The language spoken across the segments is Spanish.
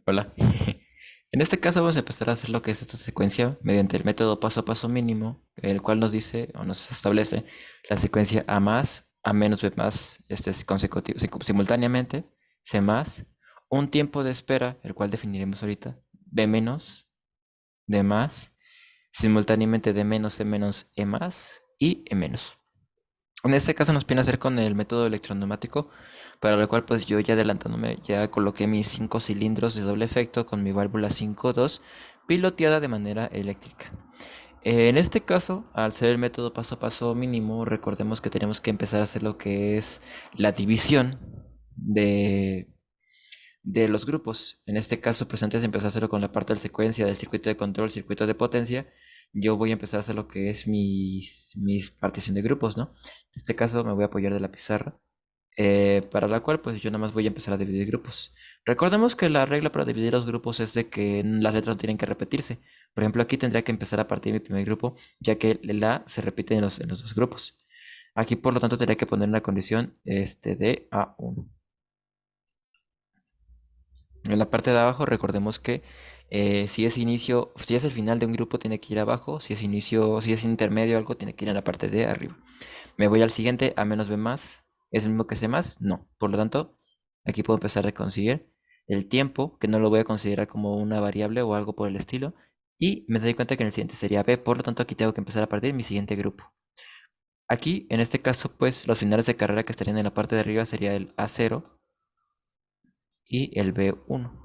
Hola. En este caso vamos a empezar a hacer lo que es esta secuencia mediante el método paso a paso mínimo, el cual nos dice o nos establece la secuencia A más, A menos, B más, este es consecutivo, simultáneamente, C más, un tiempo de espera, el cual definiremos ahorita, B menos, D más, simultáneamente D menos, C menos, E más y E menos. En este caso nos viene a hacer con el método electroneumático, para lo cual pues yo ya adelantándome ya coloqué mis 5 cilindros de doble efecto con mi válvula 5.2 piloteada de manera eléctrica. En este caso, al ser el método paso a paso mínimo, recordemos que tenemos que empezar a hacer lo que es la división de, de los grupos. En este caso, pues antes de empezar a hacerlo con la parte de secuencia del circuito de control, circuito de potencia, yo voy a empezar a hacer lo que es mis partición de grupos, ¿no? En este caso me voy a apoyar de la pizarra, para la cual pues yo nada más voy a empezar a dividir grupos. Recordemos que la regla para dividir los grupos es de que las letras no tienen que repetirse. Por ejemplo, aquí tendría que empezar a partir de mi primer grupo, ya que el A se repite en los dos grupos. Aquí por lo tanto tendría que poner una condición de A1. En la parte de abajo recordemos que si es inicio, si es el final de un grupo tiene que ir abajo, si es inicio, si es intermedio o algo tiene que ir en la parte de arriba. Me voy al siguiente, A menos B más, ¿es el mismo que C más? No. Por lo tanto, aquí puedo empezar a conseguir el tiempo, que no lo voy a considerar como una variable o algo por el estilo, y me doy cuenta que en el siguiente sería B, por lo tanto aquí tengo que empezar a partir de mi siguiente grupo. Aquí, en este caso, pues los finales de carrera que estarían en la parte de arriba sería el A0 y el B1,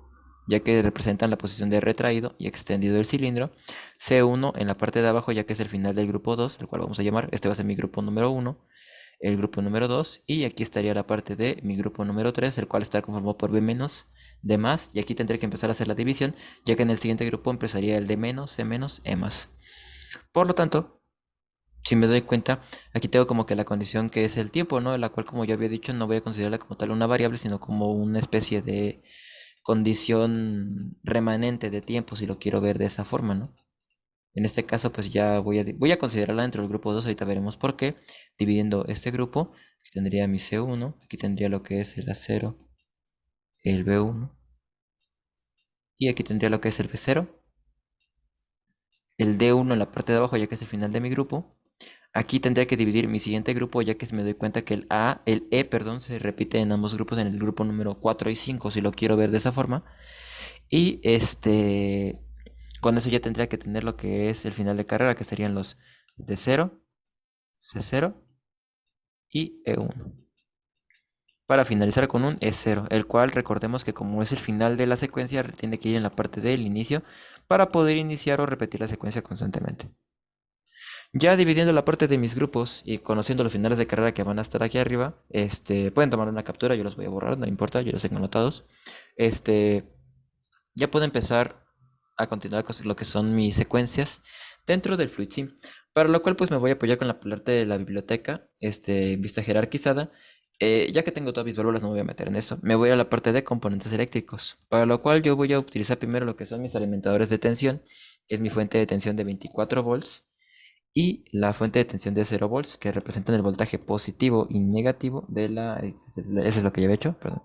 ya que representan la posición de retraído y extendido del cilindro. C1 en la parte de abajo, ya que es el final del grupo 2, el cual vamos a llamar, este va a ser mi grupo número 1, el grupo número 2, y aquí estaría la parte de mi grupo número 3, el cual está conformado por B menos, D más, y aquí tendré que empezar a hacer la división, ya que en el siguiente grupo empezaría el D menos, C menos, E más. Por lo tanto, si me doy cuenta, aquí tengo como que la condición que es el tiempo, ¿no? La cual, como ya había dicho, no voy a considerarla como tal una variable, sino como una especie de condición remanente de tiempo, si lo quiero ver de esa forma, ¿no? En este caso, pues ya voy a considerarla dentro del grupo 2, ahorita veremos por qué. Dividiendo este grupo, aquí tendría mi C1, aquí tendría lo que es el A0, el B1, y aquí tendría lo que es el B0, el D1 en la parte de abajo, ya que es el final de mi grupo. Aquí tendría que dividir mi siguiente grupo, ya que me doy cuenta que el E, perdón, se repite en ambos grupos, en el grupo número 4 y 5, si lo quiero ver de esa forma. Y con eso ya tendría que tener lo que es el final de carrera, que serían los D0, C0 y E1. Para finalizar con un E0, el cual recordemos que como es el final de la secuencia, tiene que ir en la parte del inicio para poder iniciar o repetir la secuencia constantemente. Ya dividiendo la parte de mis grupos y conociendo los finales de carrera que van a estar aquí arriba, pueden tomar una captura, yo los voy a borrar, no importa, yo los tengo anotados. Este, ya puedo empezar a continuar con lo que son mis secuencias dentro del Fluid Sim, para lo cual pues me voy a apoyar con la parte de la biblioteca, vista jerarquizada. Ya que tengo todas mis válvulas, no me voy a meter en eso. Me voy a la parte de componentes eléctricos, para lo cual yo voy a utilizar primero lo que son mis alimentadores de tensión, que es mi fuente de tensión de 24 volts, y la fuente de tensión de 0 volts, que representan el voltaje positivo y negativo de la... Ese es lo que ya había hecho, perdón.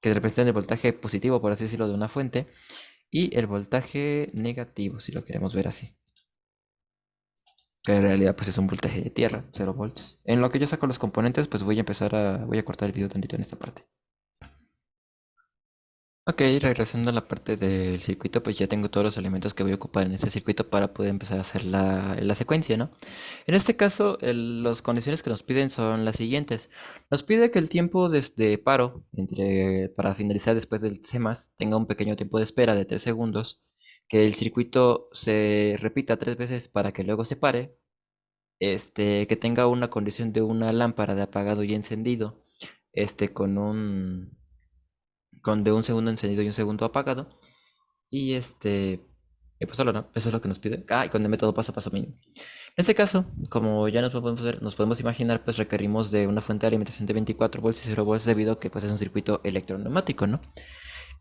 Que representan el voltaje positivo, por así decirlo, de una fuente, y el voltaje negativo, si lo queremos ver así. Que en realidad pues es un voltaje de tierra, 0 volts. En lo que yo saco los componentes, pues voy a cortar el video tantito en esta parte. Ok, regresando a la parte del circuito, pues ya tengo todos los elementos que voy a ocupar en ese circuito para poder empezar a hacer la secuencia, ¿no? En este caso, las condiciones que nos piden son las siguientes. Nos pide que el tiempo de paro para finalizar después del CMAS tenga un pequeño tiempo de espera de 3 segundos, que el circuito se repita 3 veces para que luego se pare, que tenga una condición de una lámpara de apagado y encendido, con de un segundo encendido y un segundo apagado. Y pues solo, ¿no? Eso es lo que nos pide. Ah, y con el método paso a paso mínimo. En este caso, como ya nos podemos imaginar, pues requerimos de una fuente de alimentación de 24 volts y 0 volts debido a que pues es un circuito electroneumático, ¿no?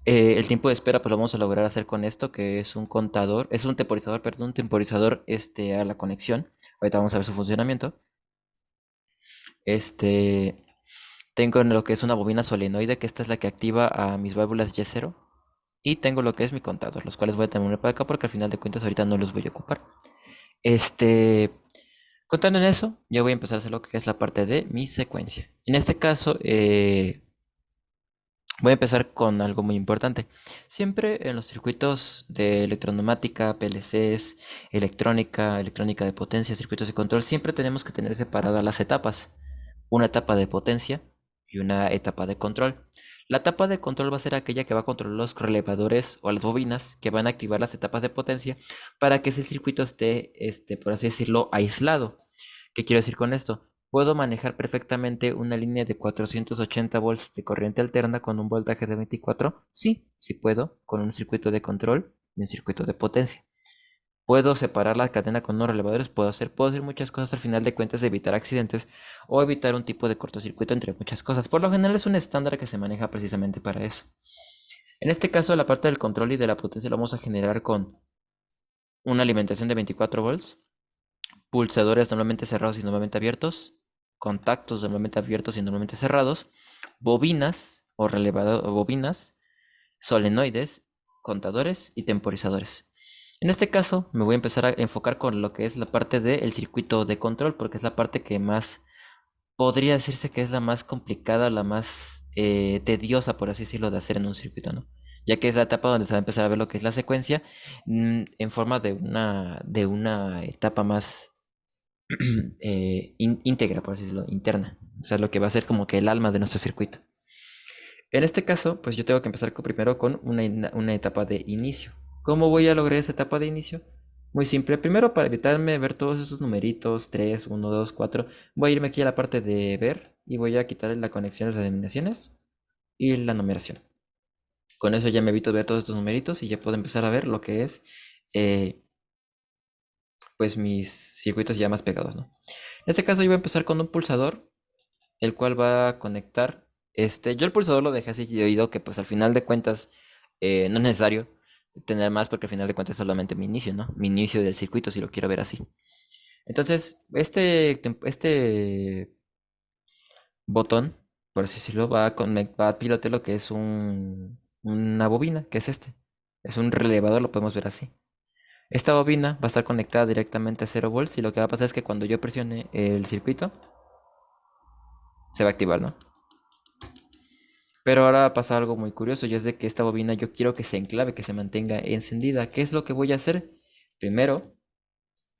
El tiempo de espera pues lo vamos a lograr hacer con esto, que es un contador, es un temporizador, perdón, un temporizador a la conexión. Ahorita vamos a ver su funcionamiento. Este, Tengo lo que es una bobina solenoide, que esta es la que activa a mis válvulas Y0. Y tengo lo que es mi contador, los cuales voy a tener para acá porque al final de cuentas ahorita no los voy a ocupar. Este, Contando en eso, yo voy a empezar a hacer lo que es la parte de mi secuencia. En este caso, voy a empezar con algo muy importante. Siempre en los circuitos de electroneumática, PLCs, electrónica de potencia, circuitos de control, siempre tenemos que tener separadas las etapas. Una etapa de potencia y una etapa de control. La etapa de control va a ser aquella que va a controlar los relevadores o las bobinas que van a activar las etapas de potencia para que ese circuito esté, por así decirlo, aislado. ¿Qué quiero decir con esto? Puedo manejar perfectamente una línea de 480 volts de corriente alterna con un voltaje de 24. Sí, sí puedo, con un circuito de control y un circuito de potencia. Puedo separar la cadena con unos relevadores, puedo hacer muchas cosas al final de cuentas de evitar accidentes o evitar un tipo de cortocircuito entre muchas cosas. Por lo general es un estándar que se maneja precisamente para eso. En este caso, la parte del control y de la potencia lo vamos a generar con una alimentación de 24 volts, pulsadores normalmente cerrados y normalmente abiertos, contactos normalmente abiertos y normalmente cerrados, bobinas o bobinas, solenoides, contadores y temporizadores. En este caso me voy a empezar a enfocar con lo que es la parte del circuito de control, porque es la parte que más podría decirse que es la más complicada, la más tediosa, por así decirlo, de hacer en un circuito, ¿no? Ya que es la etapa donde se va a empezar a ver lo que es la secuencia en forma de una etapa más íntegra, por así decirlo, interna. O sea, lo que va a ser como que el alma de nuestro circuito. En este caso, pues yo tengo que empezar primero con una etapa de inicio. ¿Cómo voy a lograr esa etapa de inicio? Muy simple. Primero, para evitarme ver todos esos numeritos, 3, 1, 2, 4, voy a irme aquí a la parte de ver y voy a quitarle la conexión, las denominaciones y la numeración. Con eso ya me evito ver todos estos numeritos y ya puedo empezar a ver lo que es, eh, pues mis circuitos ya más pegados, ¿no? En este caso yo voy a empezar con un pulsador, el cual va a conectar, yo el pulsador lo dejé así de oído, que pues al final de cuentas no es necesario tener más porque al final de cuentas es solamente mi inicio, ¿no? Mi inicio del circuito si lo quiero ver así. Entonces, este botón, por así decirlo, va a pilotear lo que es una bobina, que es este. Es un relevador, lo podemos ver así. Esta bobina va a estar conectada directamente a 0 volts y lo que va a pasar es que cuando yo presione el circuito, se va a activar, ¿no? Pero ahora pasa algo muy curioso y es de que esta bobina yo quiero que se enclave, que se mantenga encendida. ¿Qué es lo que voy a hacer? Primero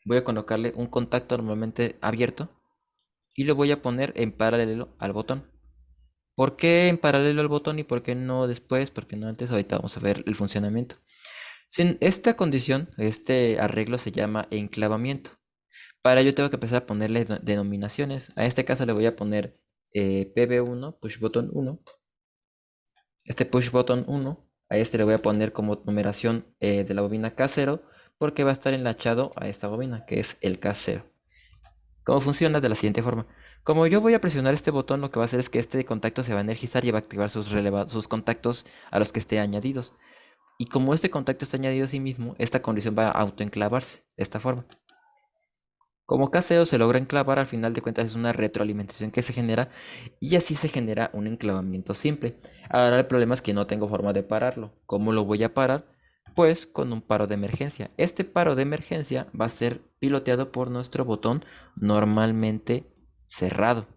voy a colocarle un contacto normalmente abierto y lo voy a poner en paralelo al botón. ¿Por qué en paralelo al botón y por qué no después? ¿Por qué no antes? Ahorita vamos a ver el funcionamiento. Sin esta condición, este arreglo se llama enclavamiento. Para ello tengo que empezar a ponerle denominaciones. A este caso le voy a poner PB1, push button 1. Este push button 1, a este le voy a poner como numeración de la bobina K0 porque va a estar enlachado a esta bobina que es el K0. ¿Cómo funciona? De la siguiente forma. Como yo voy a presionar este botón, lo que va a hacer es que este contacto se va a energizar y va a activar sus contactos a los que esté añadidos. Y como este contacto está añadido a sí mismo, esta condición va a autoenclavarse de esta forma. Como K0 se logra enclavar, al final de cuentas es una retroalimentación que se genera y así se genera un enclavamiento simple. Ahora el problema es que no tengo forma de pararlo. ¿Cómo lo voy a parar? Pues con un paro de emergencia. Este paro de emergencia va a ser piloteado por nuestro botón normalmente cerrado.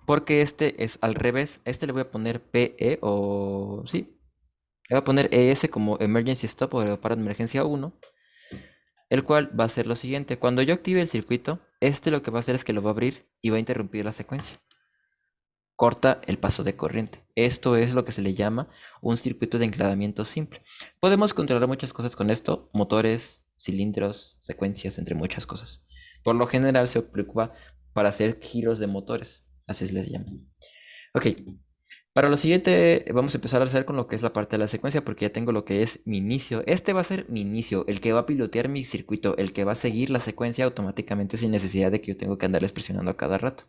Porque este es al revés. Este le voy a poner PE o... Sí, le voy a poner ES como Emergency Stop o paro de emergencia 1, el cual va a ser lo siguiente. Cuando yo active el circuito, este lo que va a hacer es que lo va a abrir y va a interrumpir la secuencia. Corta el paso de corriente. Esto es lo que se le llama un circuito de enclavamiento simple. Podemos controlar muchas cosas con esto, motores, cilindros, secuencias, entre muchas cosas. Por lo general se preocupa para hacer giros de motores, así se les llama. Ok, para lo siguiente, vamos a empezar a hacer con lo que es la parte de la secuencia, porque ya tengo lo que es mi inicio. Este va a ser mi inicio, el que va a pilotear mi circuito, el que va a seguir la secuencia automáticamente sin necesidad de que yo tenga que andarles presionando a cada rato.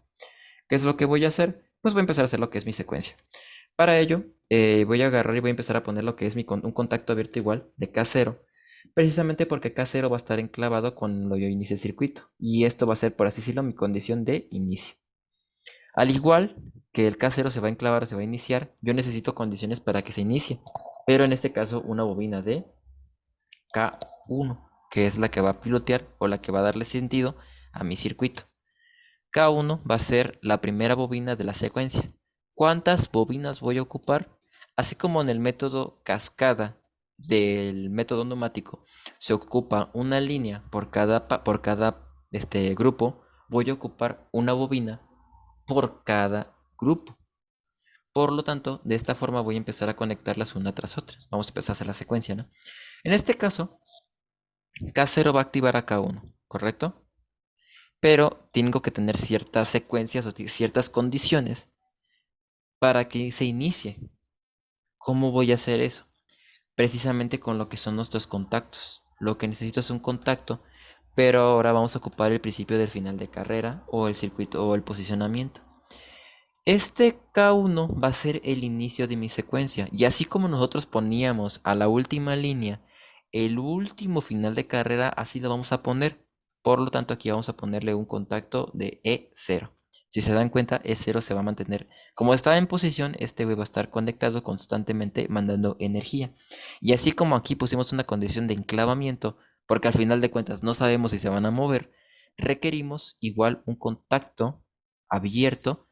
¿Qué es lo que voy a hacer? Pues voy a empezar a hacer lo que es mi secuencia. Para ello, voy a agarrar y voy a empezar a poner lo que es un contacto abierto igual de K0, precisamente porque K0 va a estar enclavado con lo yo inicie el circuito. Y esto va a ser, por así decirlo, mi condición de inicio. Al igual que el K0 se va a enclavar o se va a iniciar, yo necesito condiciones para que se inicie. Pero en este caso, una bobina de K1, que es la que va a pilotear o la que va a darle sentido a mi circuito. K1 va a ser la primera bobina de la secuencia. ¿Cuántas bobinas voy a ocupar? Así como en el método cascada del método neumático se ocupa una línea por cada grupo, voy a ocupar una bobina por cada grupo. Por lo tanto, de esta forma voy a empezar a conectarlas una tras otra. Vamos a empezar a hacer la secuencia, ¿no? En este caso, K0 va a activar a K1, ¿correcto? Pero tengo que tener ciertas secuencias o ciertas condiciones para que se inicie. ¿Cómo voy a hacer eso? Precisamente con lo que son nuestros contactos. Lo que necesito es un contacto, pero ahora vamos a ocupar el principio del final de carrera o el circuito o el posicionamiento. Este K1 va a ser el inicio de mi secuencia. Y así como nosotros poníamos a la última línea el último final de carrera, así lo vamos a poner. Por lo tanto, aquí vamos a ponerle un contacto de E0. Si se dan cuenta, E0 se va a mantener. Como está en posición, este va a estar conectado constantemente mandando energía. Y así como aquí pusimos una condición de enclavamiento, porque al final de cuentas no sabemos si se van a mover, requerimos igual un contacto abierto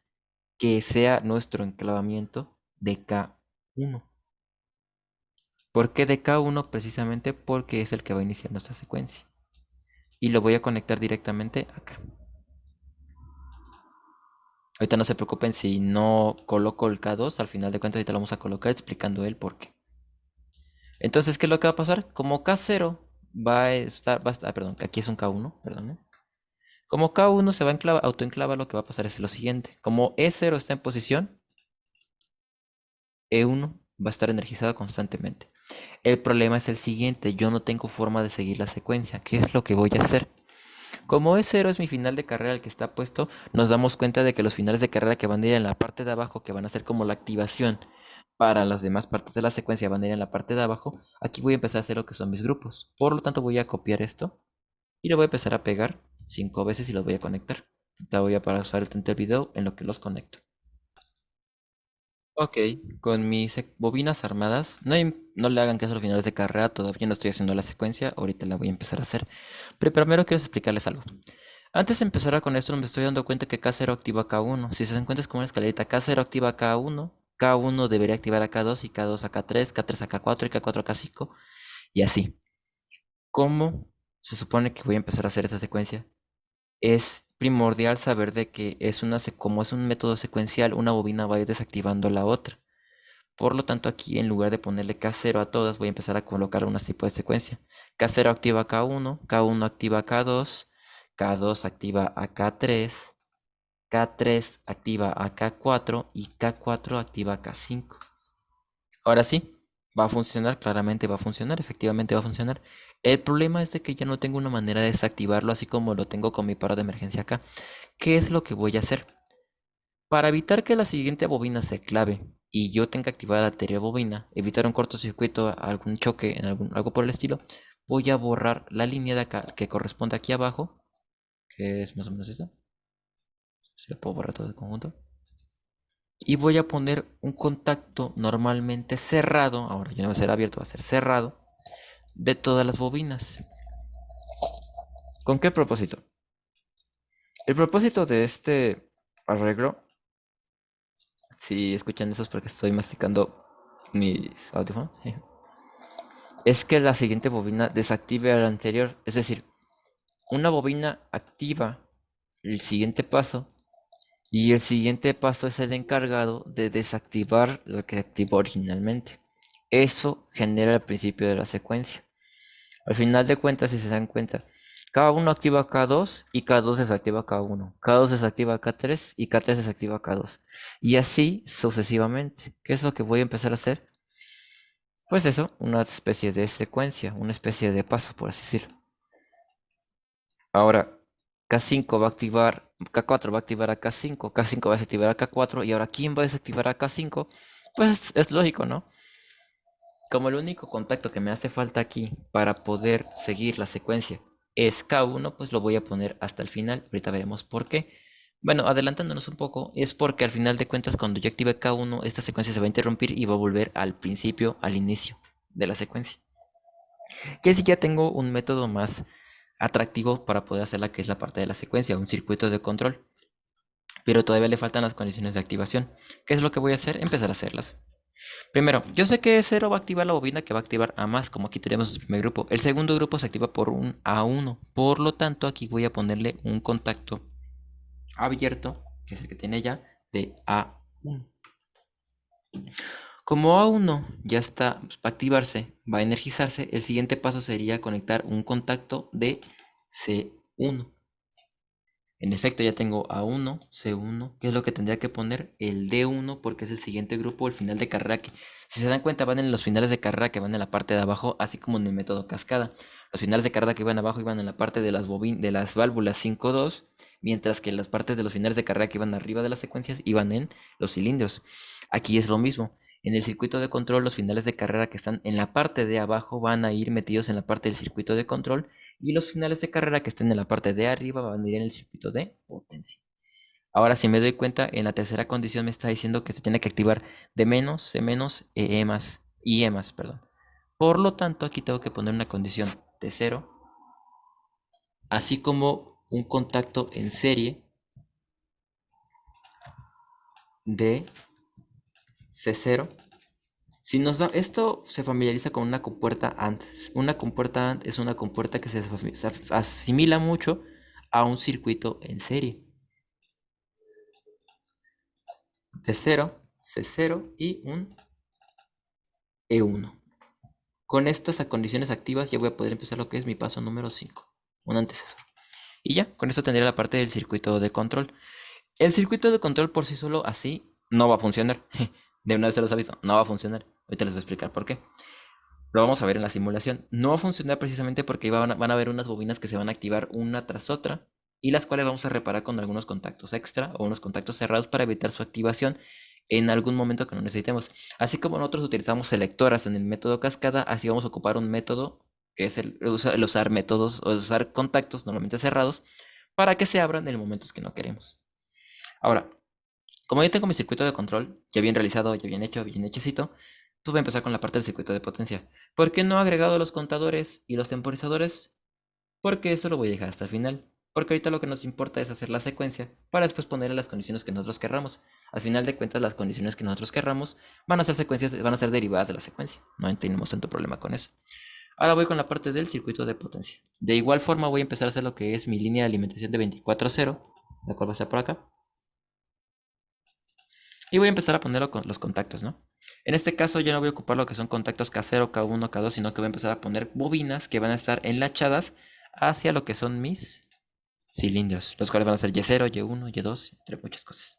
que sea nuestro enclavamiento de K1. ¿Por qué de K1? Precisamente porque es el que va a iniciar nuestra secuencia. Y lo voy a conectar directamente acá. Ahorita no se preocupen si no coloco el K2, al final de cuentas ahorita lo vamos a colocar explicando el por qué. Entonces, ¿qué es lo que va a pasar? Como K0 perdón, aquí es un K1, perdón. Como K1 se va a autoenclavar, lo que va a pasar es lo siguiente. Como E0 está en posición, E1 va a estar energizado constantemente. El problema es el siguiente, yo no tengo forma de seguir la secuencia. ¿Qué es lo que voy a hacer? Como E0 es mi final de carrera el que está puesto, nos damos cuenta de que los finales de carrera que van a ir en la parte de abajo, que van a ser como la activación para las demás partes de la secuencia, van a ir en la parte de abajo. Aquí voy a empezar a hacer lo que son mis grupos. Por lo tanto, voy a copiar esto y lo voy a empezar a pegar 5 veces y los voy a conectar. Ya voy a pausar el video en lo que los conecto. Ok, con mis bobinas armadas, no le hagan caso a los finales de carrera, todavía no estoy haciendo la secuencia, ahorita la voy a empezar a hacer. Pero primero quiero explicarles algo. Antes de empezar con esto me estoy dando cuenta que K0 activa K1. Si se dan cuenta es como una escalerita, K0 activa K1, K1 debería activar a K2 y K2 a K3, K3 a K4 y K4 a K5 y así. ¿Cómo se supone que voy a empezar a hacer esa secuencia? Es primordial saber de que como es un método secuencial, una bobina va a ir desactivando la otra. Por lo tanto, aquí en lugar de ponerle K0 a todas, voy a empezar a colocar un tipo de secuencia. K0 activa K1, K1 activa K2, K2 activa a K3, K3 activa a K4 y K4 activa a K5. Ahora sí, va a funcionar, claramente va a funcionar, efectivamente va a funcionar. El problema es de que ya no tengo una manera de desactivarlo así como lo tengo con mi paro de emergencia acá. ¿Qué es lo que voy a hacer? Para evitar que la siguiente bobina se clave y yo tenga activada la anterior bobina, evitar un cortocircuito, algún choque, algo por el estilo, voy a borrar la línea de acá que corresponde aquí abajo, que es más o menos esta. Se lo puedo borrar todo el conjunto. Y voy a poner un contacto normalmente cerrado, ahora ya no va a ser abierto, va a ser cerrado, de todas las bobinas. ¿Con qué propósito? El propósito de este arreglo, si escuchan eso es porque estoy masticando mis audífonos, es que la siguiente bobina desactive a la anterior. Es decir, una bobina activa el siguiente paso y el siguiente paso es el encargado de desactivar lo que se activó originalmente. Eso genera el principio de la secuencia. Al final de cuentas, si se dan cuenta, cada uno activa K2 y K2 desactiva K1. K2 desactiva K3 y K3 desactiva K2. Y así sucesivamente. ¿Qué es lo que voy a empezar a hacer? Pues eso, una especie de secuencia, una especie de paso, por así decirlo. Ahora, K5 va a activar, K4 va a activar a K5, K5 va a desactivar a K4, y ahora ¿quién va a desactivar a K5? Pues es lógico, ¿no? Como el único contacto que me hace falta aquí para poder seguir la secuencia es K1, pues lo voy a poner hasta el final. Ahorita veremos por qué. Bueno, adelantándonos un poco, es porque al final de cuentas cuando yo active K1, esta secuencia se va a interrumpir y va a volver al principio, al inicio de la secuencia. Y así ya tengo un método más atractivo para poder hacer la que es la parte de la secuencia, un circuito de control. Pero todavía le faltan las condiciones de activación. ¿Qué es lo que voy a hacer? Empezar a hacerlas. Primero, yo sé que 0 va a activar la bobina que va a activar A más, como aquí tenemos el primer grupo. El segundo grupo se activa por un A1. Por lo tanto, aquí voy a ponerle un contacto abierto, que es el que tiene ya, de A1. Como A1 ya está para activarse, va a energizarse, el siguiente paso sería conectar un contacto de C1. En efecto, ya tengo A1, C1, que es lo que tendría que poner el D1 porque es el siguiente grupo, el final de carrera que, si se dan cuenta, van en los finales de carrera que van en la parte de abajo, así como en el método cascada. Los finales de carrera que iban abajo iban en la parte de de las válvulas 5.2, mientras que las partes de los finales de carrera que iban arriba de las secuencias iban en los cilindros. Aquí es lo mismo. En el circuito de control, los finales de carrera que están en la parte de abajo van a ir metidos en la parte del circuito de control y los finales de carrera que estén en la parte de arriba van a ir en el circuito de potencia. Ahora, si me doy cuenta, en la tercera condición me está diciendo que se tiene que activar D menos, C menos, E más y E más, perdón. Por lo tanto, aquí tengo que poner una condición de 0, así como un contacto en serie de C0. Si nos da, esto se familiariza con una compuerta AND. Una compuerta AND es una compuerta que se asimila mucho a un circuito en serie. De 0, C0 y un E1. Con estas condiciones activas ya voy a poder empezar lo que es mi paso número 5, un antecesor. Y ya, con esto tendría la parte del circuito de control. El circuito de control por sí solo así no va a funcionar. De una vez se los aviso, no va a funcionar. Ahorita les voy a explicar por qué. Lo vamos a ver en la simulación. No va a funcionar precisamente porque van a haber unas bobinas que se van a activar una tras otra y las cuales vamos a reparar con algunos contactos extra o unos contactos cerrados para evitar su activación en algún momento que no necesitemos. Así como nosotros utilizamos selectoras en el método cascada, así vamos a ocupar un método que es el usar métodos o usar contactos normalmente cerrados para que se abran en momentos que no queremos. Ahora, como yo tengo mi circuito de control ya bien realizado, ya bien hechecito, pues voy a empezar con la parte del circuito de potencia. ¿Por qué no he agregado los contadores y los temporizadores? Porque eso lo voy a dejar hasta el final. Porque ahorita lo que nos importa es hacer la secuencia para después ponerle las condiciones que nosotros querramos. Al final de cuentas, las condiciones que nosotros querramos van a ser secuencias, van a ser derivadas de la secuencia. No tenemos tanto problema con eso. Ahora voy con la parte del circuito de potencia. De igual forma voy a empezar a hacer lo que es mi línea de alimentación de 24.0, la cual va a ser por acá. Y voy a empezar a ponerlo con los contactos, ¿no? En este caso ya no voy a ocupar lo que son contactos K0, K1, K2, sino que voy a empezar a poner bobinas que van a estar enlachadas hacia lo que son mis cilindros, los cuales van a ser Y0, Y1, Y2, entre muchas cosas.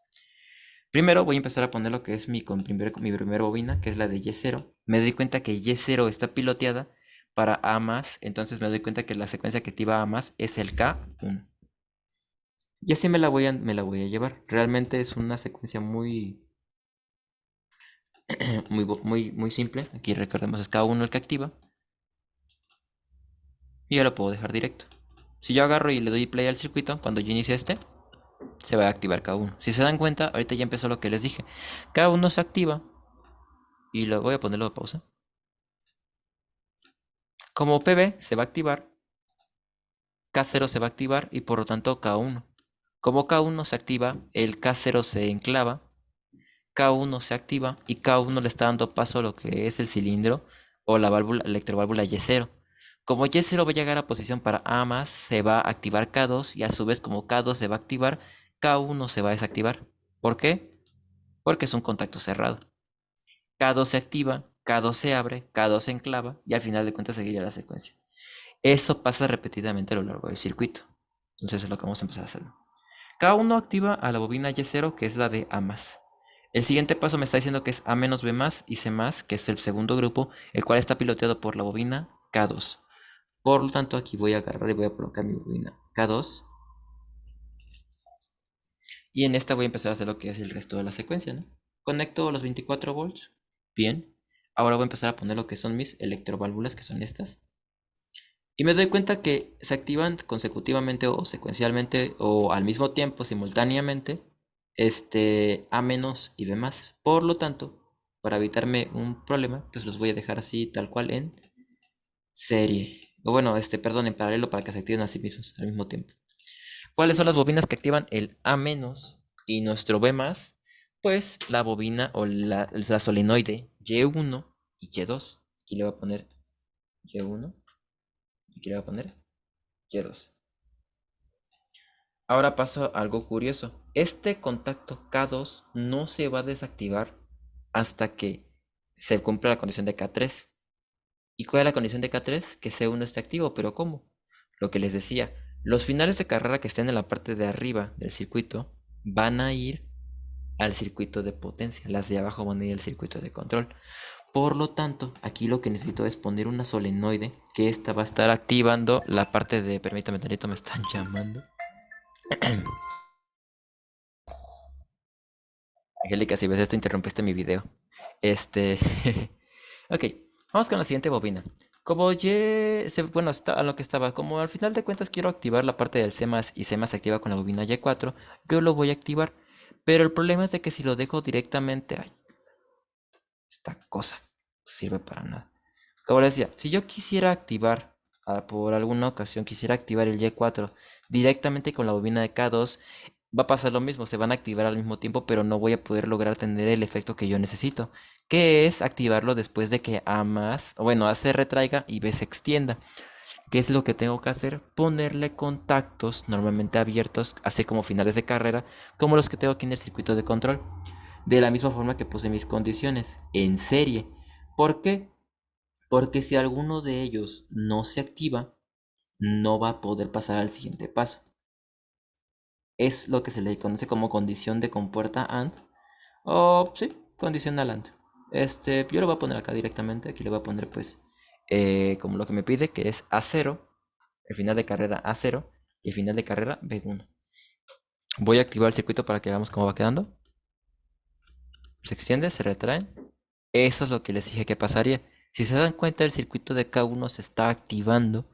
Primero voy a empezar a poner lo que es mi primera bobina, que es la de Y0. Me doy cuenta que Y0 está piloteada para A+, entonces me doy cuenta que la secuencia que activa A+, es el K1. Y así me la voy a llevar. Realmente es una secuencia muy simple. Aquí recordemos es K1 el que activa. Y ya lo puedo dejar directo. Si yo agarro y le doy play al circuito, cuando yo inicie este, se va a activar K1. Si se dan cuenta, ahorita ya empezó lo que les dije. K1 se activa y lo voy a ponerlo de pausa. Como PB se va a activar, K0 se va a activar y por lo tanto K1. Como K1 se activa, el K0 se enclava, K1 se activa y K1 le está dando paso a lo que es el cilindro o la válvula, electroválvula Y0. Como Y0 va a llegar a posición para A+, se va a activar K2 y a su vez como K2 se va a activar, K1 se va a desactivar. ¿Por qué? Porque es un contacto cerrado. K2 se activa, K2 se abre, K2 se enclava y al final de cuentas seguiría la secuencia. Eso pasa repetidamente a lo largo del circuito. Entonces es lo que vamos a empezar a hacer. K1 activa a la bobina Y0 que es la de A+. El siguiente paso me está diciendo que es A menos B más y C más, que es el segundo grupo, el cual está piloteado por la bobina K2. Por lo tanto, aquí voy a agarrar y voy a colocar mi bobina K2. Y en esta voy a empezar a hacer lo que es el resto de la secuencia, ¿no? Conecto los 24 volts. Bien. Ahora voy a empezar a poner lo que son mis electroválvulas, que son estas. Y me doy cuenta que se activan consecutivamente o secuencialmente o al mismo tiempo, simultáneamente, A menos y B más. Por lo tanto, para evitarme un problema, pues los voy a dejar así tal cual en serie. O bueno, perdón, en paralelo para que se activen a sí mismos al mismo tiempo. ¿Cuáles son las bobinas que activan el A menos y nuestro B más? Pues la bobina o la solenoide Y1 y Y2. Aquí le voy a poner Y1 y aquí le voy a poner Y2. Ahora paso a algo curioso. Este contacto K2 no se va a desactivar hasta que se cumpla la condición de K3. ¿Y cuál es la condición de K3? Que C1 esté activo, pero ¿cómo? Lo que les decía, los finales de carrera que estén en la parte de arriba del circuito van a ir al circuito de potencia, las de abajo van a ir al circuito de control. Por lo tanto, aquí lo que necesito es poner una solenoide que esta va a estar activando la parte de, permítame tantito, me están llamando. Angélica, si ves esto, interrumpiste mi video. Este. Ok, vamos con la siguiente bobina. Como bueno, está a lo que estaba. Como al final de cuentas quiero activar la parte del C+, y C+, se activa con la bobina Y4, yo lo voy a activar. Pero el problema es de que si lo dejo directamente. Ay, esta cosa no sirve para nada. Como les decía, si yo quisiera activar, por alguna ocasión quisiera activar el Y4 directamente con la bobina de K2, va a pasar lo mismo, se van a activar al mismo tiempo, pero no voy a poder lograr tener el efecto que yo necesito, que es activarlo después de que A más, o bueno, A se retraiga y B se extienda. ¿Qué es lo que tengo que hacer? Ponerle contactos normalmente abiertos, así como finales de carrera, como los que tengo aquí en el circuito de control, de la misma forma que puse mis condiciones, en serie. ¿Por qué? Porque si alguno de ellos no se activa, no va a poder pasar al siguiente paso. Es lo que se le conoce como condición de compuerta AND. O sí, condicional AND. Yo lo voy a poner acá directamente. Aquí le voy a poner pues como lo que me pide, que es A0. El final de carrera A0 y el final de carrera B1. Voy a activar el circuito para que veamos cómo va quedando. Se extiende, se retrae. Eso es lo que les dije que pasaría. Si se dan cuenta, el circuito de K1 se está activando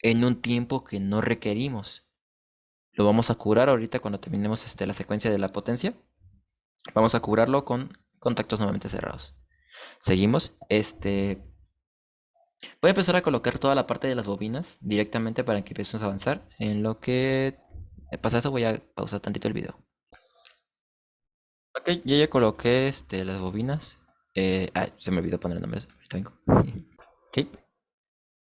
en un tiempo que no requerimos. Lo vamos a curar ahorita cuando terminemos la secuencia de la potencia. Vamos a curarlo con contactos nuevamente cerrados. Seguimos. Voy a empezar a colocar toda la parte de las bobinas directamente para que empecemos a avanzar. En lo que pasa eso voy a pausar tantito el video. Ok, yo ya coloqué las bobinas. Se me olvidó poner nombres. Ahorita vengo. Ok.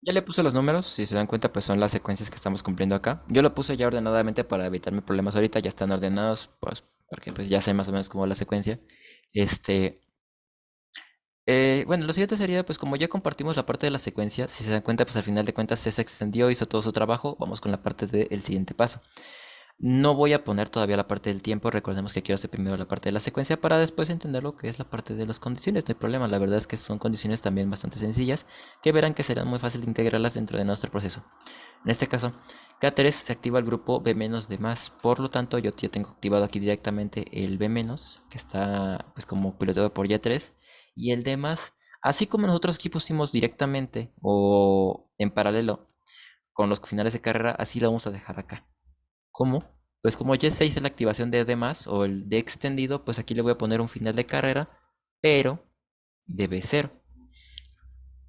Ya le puse los números, si se dan cuenta, pues son las secuencias que estamos cumpliendo acá. Yo lo puse ya ordenadamente para evitarme problemas ahorita, ya están ordenados, pues, porque pues ya sé más o menos cómo va la secuencia. Este, bueno, lo siguiente sería, pues como ya compartimos la parte de la secuencia, si se dan cuenta, pues al final de cuentas se extendió, hizo todo su trabajo, vamos con la parte del siguiente paso. No voy a poner todavía la parte del tiempo, recordemos que quiero hacer primero la parte de la secuencia para después entender lo que es la parte de las condiciones, no hay problema, la verdad es que son condiciones también bastante sencillas que verán que será muy fácil de integrarlas dentro de nuestro proceso. En este caso, K3 se activa el grupo B- de más, por lo tanto yo ya tengo activado aquí directamente el B-, que está pues como piloteado por Y3, y el D+, así como nosotros aquí pusimos directamente o en paralelo con los finales de carrera, así lo vamos a dejar acá. ¿Cómo? Pues como ya se hizo la activación de D+, o el D extendido, pues aquí le voy a poner un final de carrera, pero de B0.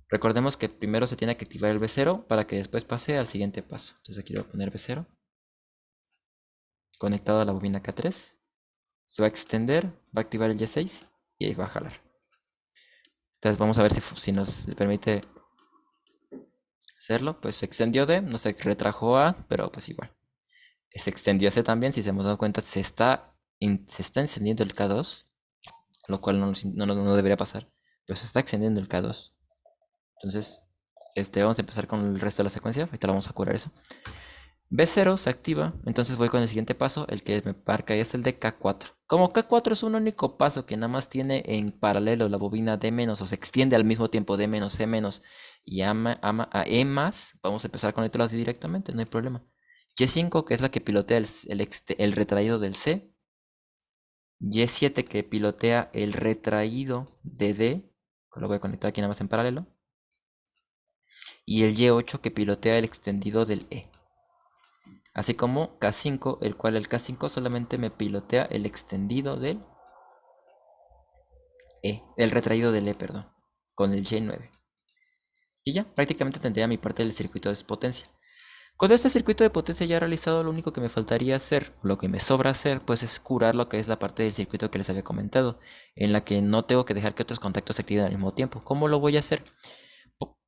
Recordemos que primero se tiene que activar el B0 para que después pase al siguiente paso. Entonces aquí le voy a poner B0, conectado a la bobina K3. Se va a extender, va a activar el Y6 y ahí va a jalar. Entonces vamos a ver si nos permite hacerlo. Pues se extendió D, no se retrajo A, pero pues igual. Se extendió C también, si se hemos dado cuenta, se está encendiendo el K2, lo cual no debería pasar, pero se está extendiendo el K2. Entonces, vamos a empezar con el resto de la secuencia, ahorita lo vamos a curar eso. B0 se activa, entonces voy con el siguiente paso, el que me marca es el de K4. Como K4 es un único paso que nada más tiene en paralelo la bobina D-, o se extiende al mismo tiempo D-, C- y a E+, vamos a empezar a conectarlas directamente, no hay problema. Y5, que es la que pilotea el retraído del C. Y7, que pilotea el retraído de D. Lo voy a conectar aquí nada más en paralelo. y el Y8 que pilotea el extendido del E. Así como K5, el cual el K5 solamente me pilotea el extendido del E, el retraído del E, perdón, con el Y9. Y ya, prácticamente tendría mi parte del circuito de potencia. Con este circuito de potencia ya realizado, lo único que me faltaría hacer, lo que me sobra hacer, pues es curar lo que es la parte del circuito que les había comentado, en la que no tengo que dejar que otros contactos se activen al mismo tiempo. ¿Cómo lo voy a hacer?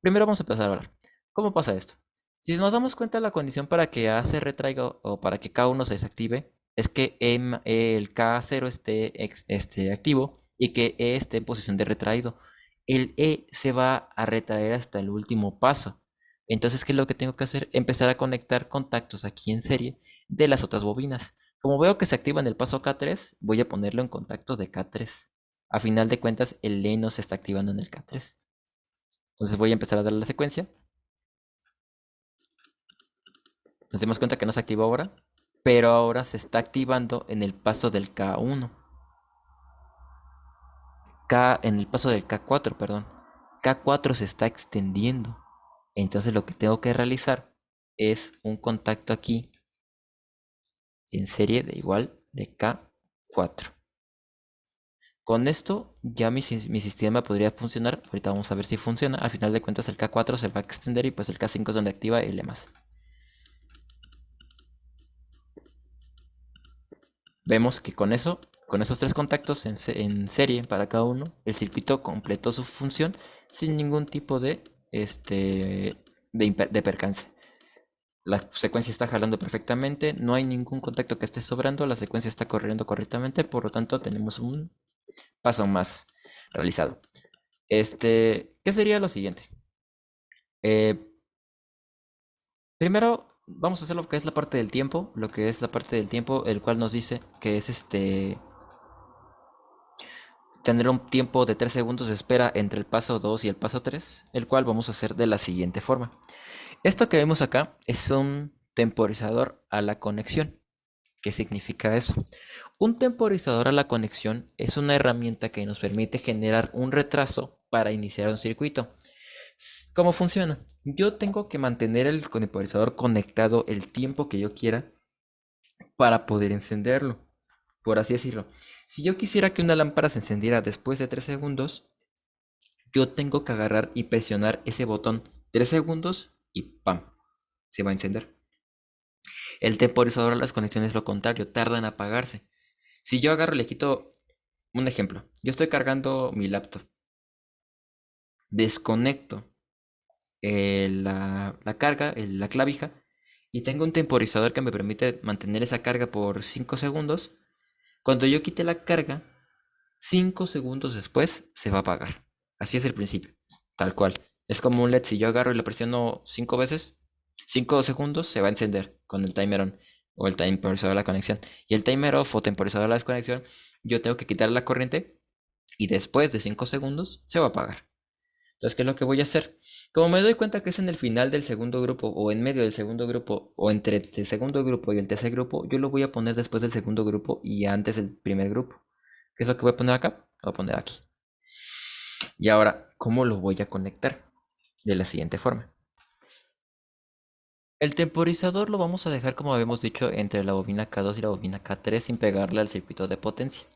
Primero vamos a empezar a hablar. ¿Cómo pasa esto? Si nos damos cuenta, la condición para que A se retraiga o para que K1 se desactive es que el K0 esté activo y que E esté en posición de retraído. El E se va a retraer hasta el último paso. Entonces, ¿qué es lo que tengo que hacer? Empezar a conectar contactos aquí en serie de las otras bobinas. Como veo que se activa en el paso K3, voy a ponerlo en contacto de K3. A final de cuentas, el E no se está activando en el K3. Entonces voy a empezar a darle la secuencia. Nos dimos cuenta que no se activó ahora, pero ahora se está activando en el paso del K1. En el paso del K4, perdón. K4 se está extendiendo. Entonces lo que tengo que realizar es un contacto aquí en serie de igual de K4. Con esto ya mi sistema podría funcionar. Ahorita vamos a ver si funciona. Al final de cuentas el K4 se va a extender y pues el K5 es donde activa el E+. Vemos que con eso, con esos tres contactos en serie para cada uno, el circuito completó su función sin ningún tipo de percance. La secuencia está jalando perfectamente, no hay ningún contacto que esté sobrando, la secuencia está corriendo correctamente, por lo tanto tenemos un paso más realizado. ¿Qué sería lo siguiente? Eh, Primero vamos a hacer lo que es la parte del tiempo, el cual nos dice que es tener un tiempo de 3 segundos de espera entre el paso 2 y el paso 3, el cual vamos a hacer de la siguiente forma. Esto que vemos acá es un temporizador a la conexión. ¿Qué significa eso? Un temporizador a la conexión es una herramienta que nos permite generar un retraso para iniciar un circuito. ¿Cómo funciona? Yo tengo que mantener el temporizador conectado el tiempo que yo quiera para poder encenderlo, por así decirlo. Si yo quisiera que una lámpara se encendiera después de 3 segundos, yo tengo que agarrar y presionar ese botón 3 segundos y ¡pam! Se va a encender. El temporizador a las conexiones es lo contrario, tarda en apagarse. Si yo agarro y le quito un ejemplo, yo estoy cargando mi laptop, desconecto la carga, la clavija, y tengo un temporizador que me permite mantener esa carga por 5 segundos. Cuando yo quite la carga, 5 segundos después se va a apagar. Así es el principio, tal cual. Es como un LED, si yo agarro y lo presiono 5 veces, 5 segundos se va a encender con el timer on o el temporizador de la conexión. Y el timer off o temporizador de la desconexión, yo tengo que quitar la corriente y después de 5 segundos se va a apagar. Entonces, ¿qué es lo que voy a hacer? Como me doy cuenta que es en el final del segundo grupo o en medio del segundo grupo o entre el segundo grupo y el tercer grupo, yo lo voy a poner después del segundo grupo y antes del primer grupo. ¿Qué es lo que voy a poner acá? Lo voy a poner aquí. Y ahora, ¿cómo lo voy a conectar? De la siguiente forma. El temporizador lo vamos a dejar como habíamos dicho entre la bobina K2 y la bobina K3 sin pegarle al circuito de potencia.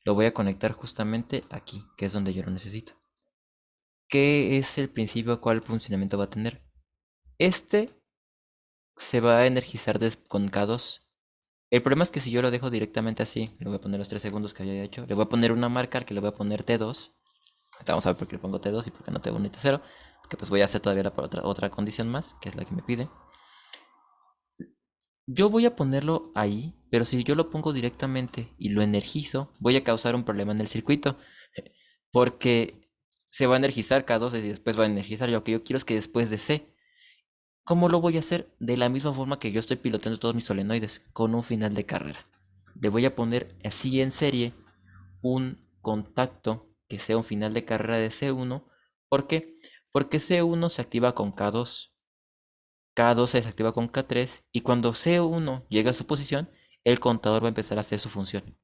Lo voy a conectar justamente aquí, que es donde yo lo necesito. ¿Qué es el principio? ¿Cuál funcionamiento va a tener? Este se va a energizar con K2. El problema es que si yo lo dejo directamente así, le voy a poner los 3 segundos que había hecho, le voy a poner una marca al que le voy a poner T2. Vamos a ver por qué le pongo T2 y por qué no T1 y T0. Porque pues voy a hacer todavía otra condición más, que es la que me pide. Yo voy a ponerlo ahí, pero si yo lo pongo directamente y lo energizo, voy a causar un problema en el circuito. Porque se va a energizar K2 y después va a energizar. Lo que yo quiero es que después de C. ¿Cómo lo voy a hacer? De la misma forma que yo estoy pilotando todos mis solenoides, con un final de carrera. Le voy a poner así en serie un contacto que sea un final de carrera de C1. ¿Por qué? Porque C1 se activa con K2, K2 se desactiva con K3 y cuando C1 llega a su posición, el contador va a empezar a hacer su función.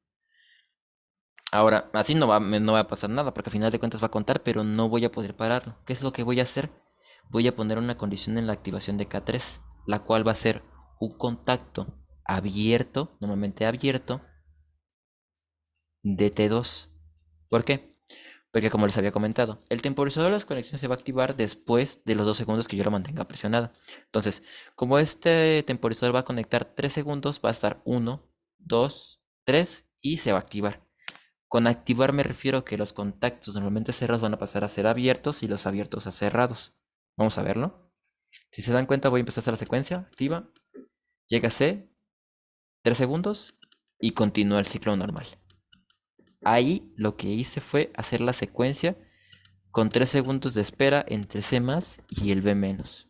Ahora, así no va a pasar nada porque al final de cuentas va a contar, pero no voy a poder pararlo. ¿Qué es lo que voy a hacer? voy a poner una condición en la activación de K3, la cual va a ser un contacto abierto, normalmente abierto, de T2. ¿Por qué? Porque como les había comentado, el temporizador de las conexiones se va a activar después de los 2 segundos que yo lo mantenga presionada. Entonces, como este temporizador va a conectar 3 segundos, va a estar 1, 2, 3 y se va a activar. Con activar me refiero a que los contactos normalmente cerrados van a pasar a ser abiertos y los abiertos a cerrados. Vamos a verlo. Si se dan cuenta, voy a empezar a hacer la secuencia activa. Llega a C, 3 segundos y continúa el ciclo normal. Ahí lo que hice fue hacer la secuencia con 3 segundos de espera entre C más y el B menos.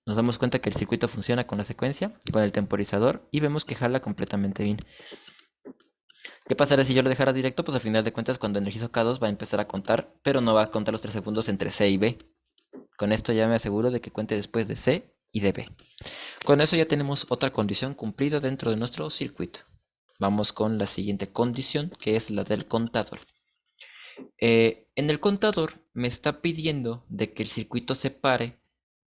Nos damos cuenta que el circuito funciona con la secuencia y con el temporizador y vemos que jala completamente bien. ¿Qué pasará si yo lo dejara directo? Pues al final de cuentas cuando energizo K2 va a empezar a contar, pero no va a contar los 3 segundos entre C y B. Con esto ya me aseguro de que cuente después de C y de B. Con eso ya tenemos otra condición cumplida dentro de nuestro circuito. Vamos con la siguiente condición, que es la del contador. En el contador me está pidiendo de que el circuito se pare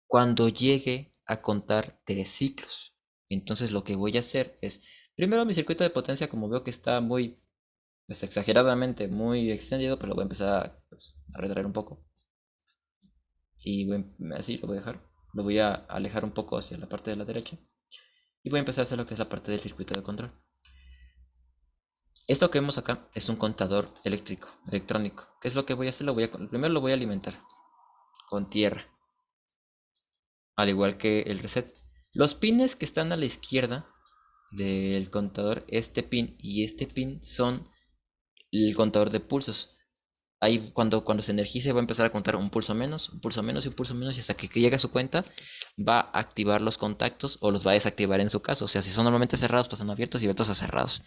cuando llegue a contar 3 ciclos. Entonces lo que voy a hacer es, primero mi circuito de potencia, como veo que está muy, pues, exageradamente muy extendido, pues lo voy a empezar a, pues, a retraer un poco. Y así lo voy a dejar. Lo voy a alejar un poco hacia la parte de la derecha. Y voy a empezar a hacer lo que es la parte del circuito de control. Esto que vemos acá es un contador eléctrico, electrónico. ¿Qué es lo que voy a hacer? Primero lo voy a alimentar con tierra, al igual que el reset. Los pines que están a la izquierda del contador, este pin y este pin, son el contador de pulsos. Ahí cuando se energice va a empezar a contar un pulso menos, un pulso menos y un pulso menos, y hasta que llegue a su cuenta va a activar los contactos o los va a desactivar en su caso. O sea, si son normalmente cerrados, pasan abiertos y abiertos a cerrados.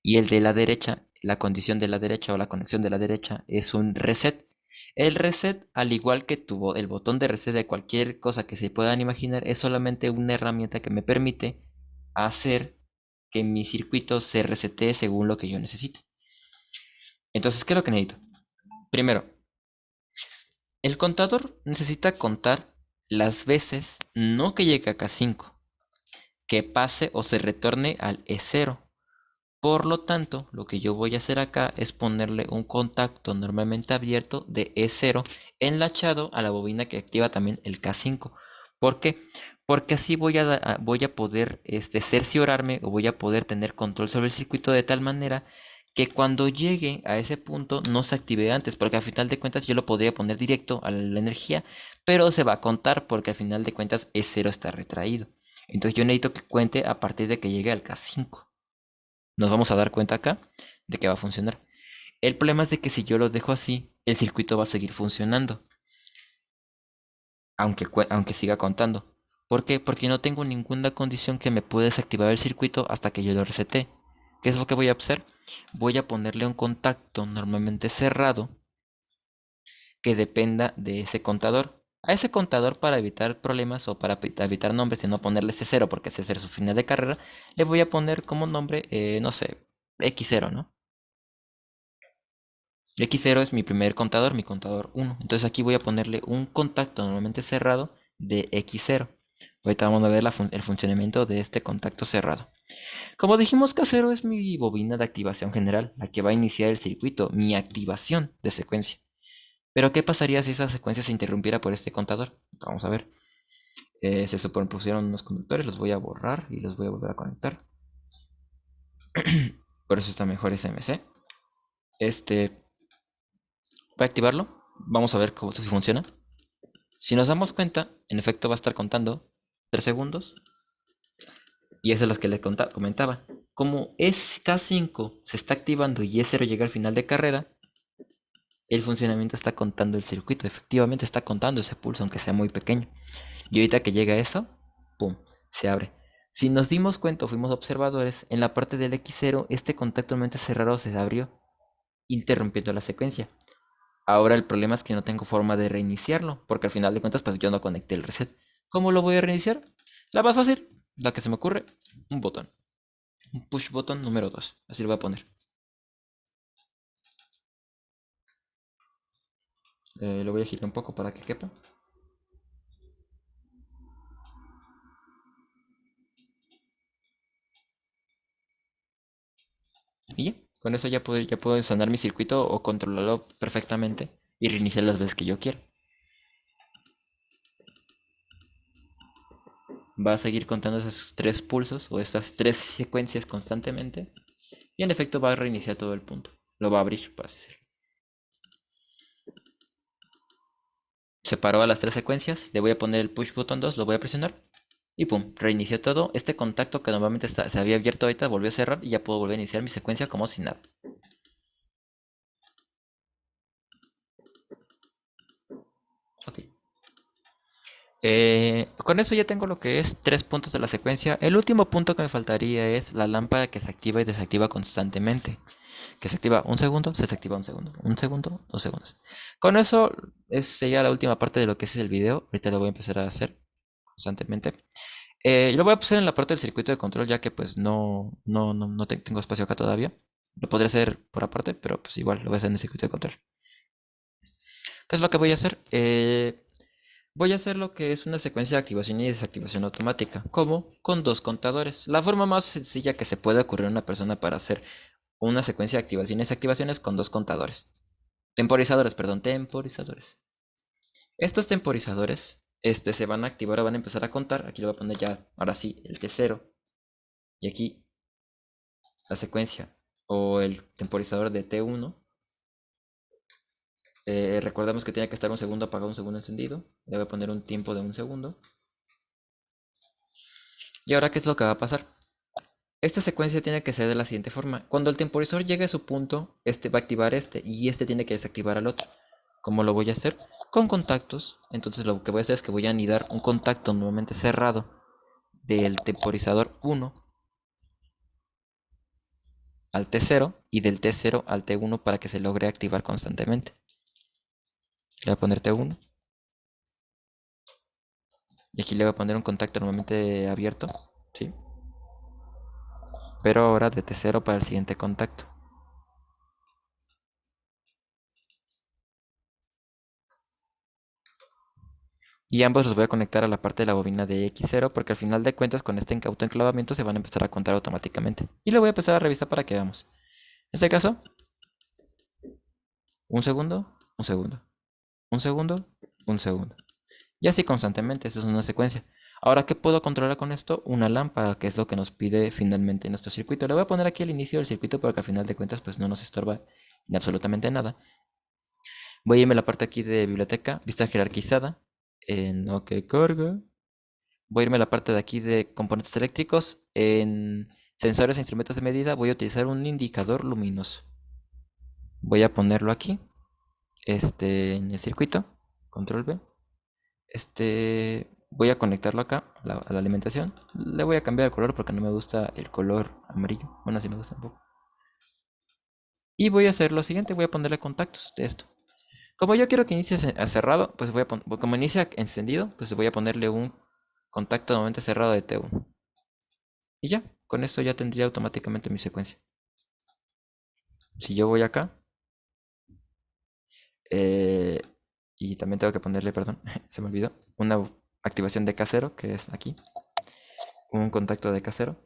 Y el de la derecha, la condición de la derecha o la conexión de la derecha es un reset. El reset, al igual que el botón de reset de cualquier cosa que se puedan imaginar, es solamente una herramienta que me permite hacer que mi circuito se resetee según lo que yo necesite. Entonces, ¿qué es lo que necesito? Primero, el contador necesita contar las veces, no que llegue a K5, que pase o se retorne al E0. Por lo tanto, lo que yo voy a hacer acá es ponerle un contacto normalmente abierto de E0 enlachado a la bobina que activa también el K5. ¿Por qué? Porque así voy a poder cerciorarme o voy a poder tener control sobre el circuito de tal manera que cuando llegue a ese punto no se active antes, porque al final de cuentas yo lo podría poner directo a la energía, pero se va a contar porque al final de cuentas E0 está retraído. Entonces yo necesito que cuente a partir de que llegue al K5. Nos vamos a dar cuenta acá de que va a funcionar. El problema es de que si yo lo dejo así, el circuito va a seguir funcionando, aunque siga contando. ¿Por qué? Porque no tengo ninguna condición que me pueda desactivar el circuito hasta que yo lo resete. ¿Qué es lo que voy a hacer? Voy a ponerle un contacto normalmente cerrado que dependa de ese contador. A ese contador, para evitar problemas o para evitar nombres y no ponerle C0 porque C0 es su final de carrera, le voy a poner como nombre, no sé, X0, ¿no? X0 es mi primer contador, mi contador 1. Entonces aquí voy a ponerle un contacto normalmente cerrado de X0. Ahorita vamos a ver el funcionamiento de este contacto cerrado. Como dijimos, K0 es mi bobina de activación general, la que va a iniciar el circuito, mi activación de secuencia. Pero ¿qué pasaría si esa secuencia se interrumpiera por este contador? Vamos a ver. Se superpusieron unos conductores, los voy a borrar y los voy a volver a conectar. Por eso está mejor SMC. Voy a activarlo. Vamos a ver si funciona. Si nos damos cuenta, en efecto va a estar contando 3 segundos. Y eso es lo que les comentaba. Como es K5 se está activando y E0 llega al final de carrera, el funcionamiento está contando el circuito. Efectivamente está contando ese pulso, aunque sea muy pequeño. Y ahorita que llega eso, ¡pum!, se abre. Si nos dimos cuenta o fuimos observadores, en la parte del X0 este contacto normalmente cerrado se abrió, interrumpiendo la secuencia. Ahora el problema es que no tengo forma de reiniciarlo, porque al final de cuentas pues yo no conecté el reset. ¿Cómo lo voy a reiniciar? La más fácil, la que se me ocurre, un botón. Un push button número 2. Así lo voy a poner. Lo voy a girar un poco para que quepa. Y ya, con eso ya puedo sanar mi circuito o controlarlo perfectamente y reiniciar las veces que yo quiera. Va a seguir contando esos tres pulsos o estas tres secuencias constantemente y en efecto va a reiniciar todo el punto. Lo va a abrir, para así decirlo. Separó a las tres secuencias, le voy a poner el push button 2, lo voy a presionar y pum, reinició todo. Este contacto que normalmente se había abierto ahorita volvió a cerrar y ya puedo volver a iniciar mi secuencia como si nada. Ok. Con eso ya tengo lo que es tres puntos de la secuencia. El último punto que me faltaría es la lámpara que se activa y desactiva constantemente. Que se activa un segundo, se desactiva un segundo, 2 segundos. Con eso sería la última parte de lo que es el video. Ahorita lo voy a empezar a hacer constantemente. Yo lo voy a pasar en la parte del circuito de control ya que pues no tengo espacio acá todavía. Lo podría hacer por aparte, pero pues igual lo voy a hacer en el circuito de control. ¿Qué es lo que voy a hacer? Voy a hacer lo que es una secuencia de activación y desactivación automática, como con dos contadores. La forma más sencilla que se puede ocurrir a una persona para hacer una secuencia de activación y desactivación es con dos contadores. Temporizadores, perdón, temporizadores. Estos temporizadores se van a activar o van a empezar a contar. Aquí le voy a poner ya, ahora sí, el T0. Y aquí la secuencia o el temporizador de T1. Recordemos que tiene que estar un segundo apagado, un segundo encendido. Le voy a poner un tiempo de un segundo. Y ahora, ¿qué es lo que va a pasar? Esta secuencia tiene que ser de la siguiente forma. Cuando el temporizador llegue a su punto, este va a activar este y este tiene que desactivar al otro. ¿Cómo lo voy a hacer? Con contactos. Entonces lo que voy a hacer es que voy a anidar un contacto nuevamente cerrado del temporizador 1 al T0 y del T0 al T1 para que se logre activar constantemente. Le voy a poner T1 y aquí le voy a poner un contacto normalmente abierto, ¿sí? Pero ahora de T0 para el siguiente contacto. Y ambos los voy a conectar a la parte de la bobina de X0 porque al final de cuentas con este autoenclavamiento se van a empezar a contar automáticamente. Y lo voy a empezar a revisar para que veamos. En este caso, un segundo, un segundo, un segundo, un segundo. Y así constantemente, esta es una secuencia. Ahora, ¿qué puedo controlar con esto? Una lámpara, que es lo que nos pide finalmente nuestro circuito. Le voy a poner aquí el inicio del circuito porque al final de cuentas pues no nos estorba en absolutamente nada. Voy a irme a la parte aquí de biblioteca, vista jerarquizada, en OK carga. Voy a irme a la parte de aquí de componentes eléctricos, en sensores e instrumentos de medida voy a utilizar un indicador luminoso. Voy a ponerlo aquí, en el circuito, control V. Voy a conectarlo acá a la alimentación. Le voy a cambiar el color porque no me gusta el color amarillo. Bueno, sí me gusta un poco. Y voy a hacer lo siguiente, voy a ponerle contactos de esto. Como yo quiero que inicie cerrado, pues como inicia encendido, pues voy a ponerle un contacto nuevamente cerrado de T1. Y ya, con esto ya tendría automáticamente mi secuencia. Si yo voy acá, eh, y también tengo que ponerle, perdón, se me olvidó, una activación de K0, que es aquí, un contacto de K0,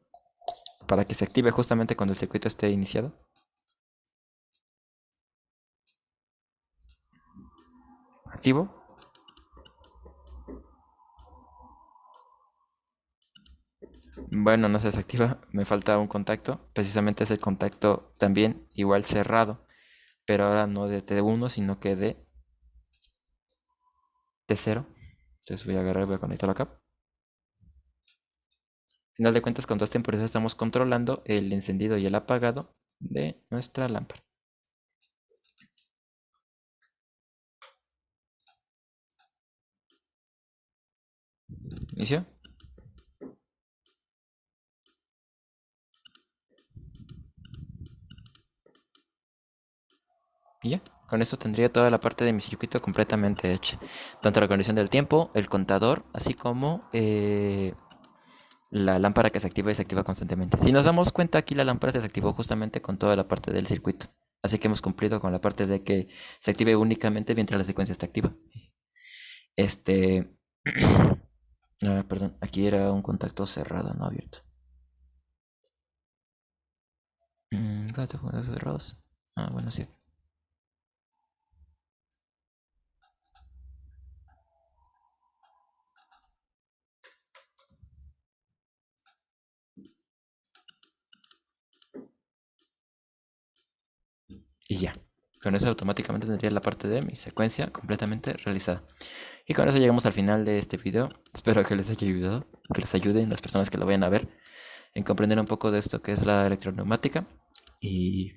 para que se active justamente cuando el circuito esté iniciado. Activo. Bueno, no se desactiva, me falta un contacto, precisamente es el contacto también igual cerrado, pero ahora no de T1, sino que de T0. Entonces voy a agarrar, voy a conectarlo acá. Final de cuentas, con dos temporizadores estamos controlando el encendido y el apagado de nuestra lámpara. Inicio. Y ya, con esto tendría toda la parte de mi circuito completamente hecha. Tanto la condición del tiempo, el contador, así como la lámpara que se activa y desactiva constantemente. Si nos damos cuenta, aquí la lámpara se desactivó justamente con toda la parte del circuito. Así que hemos cumplido con la parte de que se active únicamente mientras la secuencia está activa. Este... perdón, aquí era un contacto cerrado, no abierto. Contactos cerrados. Bueno, sí. Y ya. Con eso automáticamente tendría la parte de mi secuencia completamente realizada. Y con eso llegamos al final de este video. Espero que les haya ayudado, que les ayuden las personas que lo vayan a ver en comprender un poco de esto que es la electroneumática. Y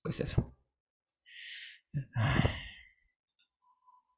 pues eso.